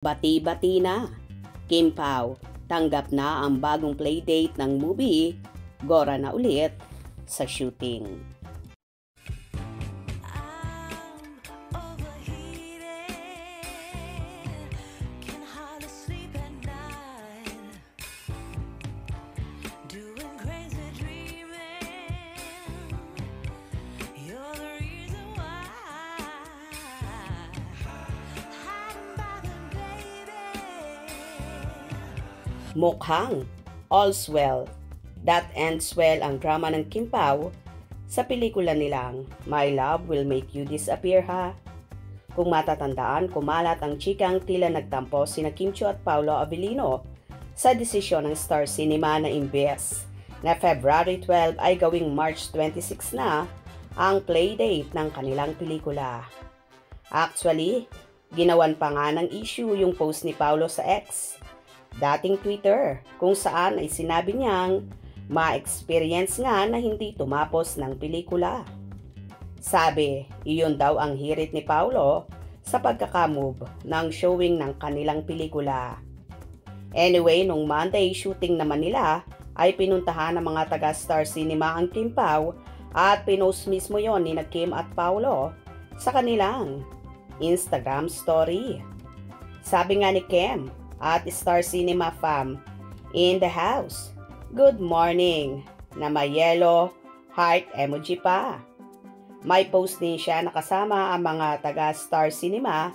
Bati-bati na. Kim Pao, tanggap na ang bagong playdate ng movie, Gora na ulit sa shooting. Mukhang all's well, that ends well ang drama ng Kim Pao sa pelikula nilang My Love Will Make You Disappear ha. Kung matatandaan, kumalat ang chikang tila nagtampo sina Kim Chiu at Paolo Avellino sa desisyon ng Star Cinema na imbes na February 12 ay gawing March 26 na ang playdate ng kanilang pelikula. Actually, ginawan pa nga ng issue yung post ni Paolo sa X, dating Twitter, kung saan ay sinabi niyang ma-experience nga na hindi tumapos ng pelikula. Sabi, iyon daw ang hirit ni Paolo sa pagkakamove ng showing ng kanilang pelikula. Anyway, nung Monday shooting naman nila, ay pinuntahan ng mga taga Star Cinema ang Kim Pao at pinost mismo yon ni Kim at Paolo sa kanilang Instagram story. Sabi nga ni Kim at Star Cinema fam, in the house, good morning, na may yellow heart emoji pa. May post din siya na kasama ang mga taga Star Cinema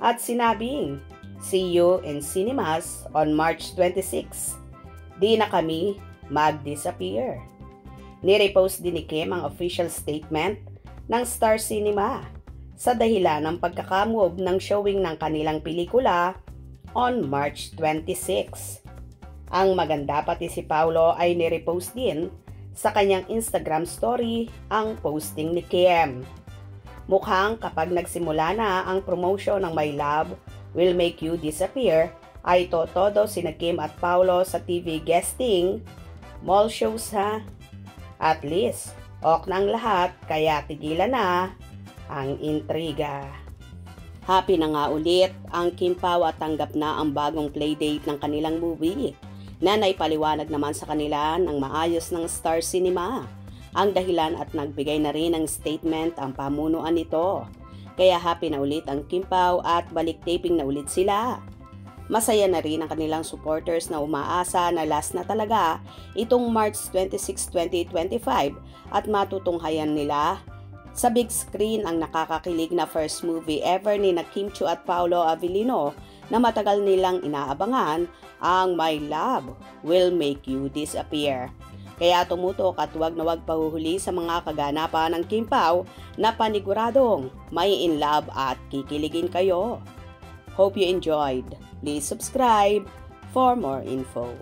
at sinabing, see you in cinemas on March 26. Di na kami mag-disappear. Nirepost din ni Kim ang official statement ng Star Cinema sa dahilan ng pagkakamove ng showing ng kanilang pelikula on March 26. Ang maganda, pati si Paolo ay nirepost din sa kanyang Instagram story ang posting ni Kim. Mukhang kapag nagsimula na ang promotion ng My Love Will Make You Disappear, ay todo sina Kim at Paolo sa TV guesting, mall shows ha. At least, ok na ang lahat, kaya tigilan na ang intriga. Happy na nga ulit ang Kim Pao at tanggap na ang bagong playdate ng kanilang movie na naipaliwanag naman sa kanila ng maayos ng Star Cinema. Ang dahilan at nagbigay na rin ng statement ang pamunuan nito. Kaya happy na ulit ang Kim Pao at balik taping na ulit sila. Masaya na rin ang kanilang supporters na umaasa na last na talaga itong March 26, 2025 at matutunghayan nila sa big screen ang nakakakilig na first movie ever ni Kim Chiu at Paolo Avellino na matagal nilang inaabangan, ang My Love Will Make You Disappear. Kaya tumutok at wag na wag pahuhuli sa mga kaganapan ng Kim Pao na paniguradong may in love at kikiligin kayo. Hope you enjoyed. Please subscribe for more info.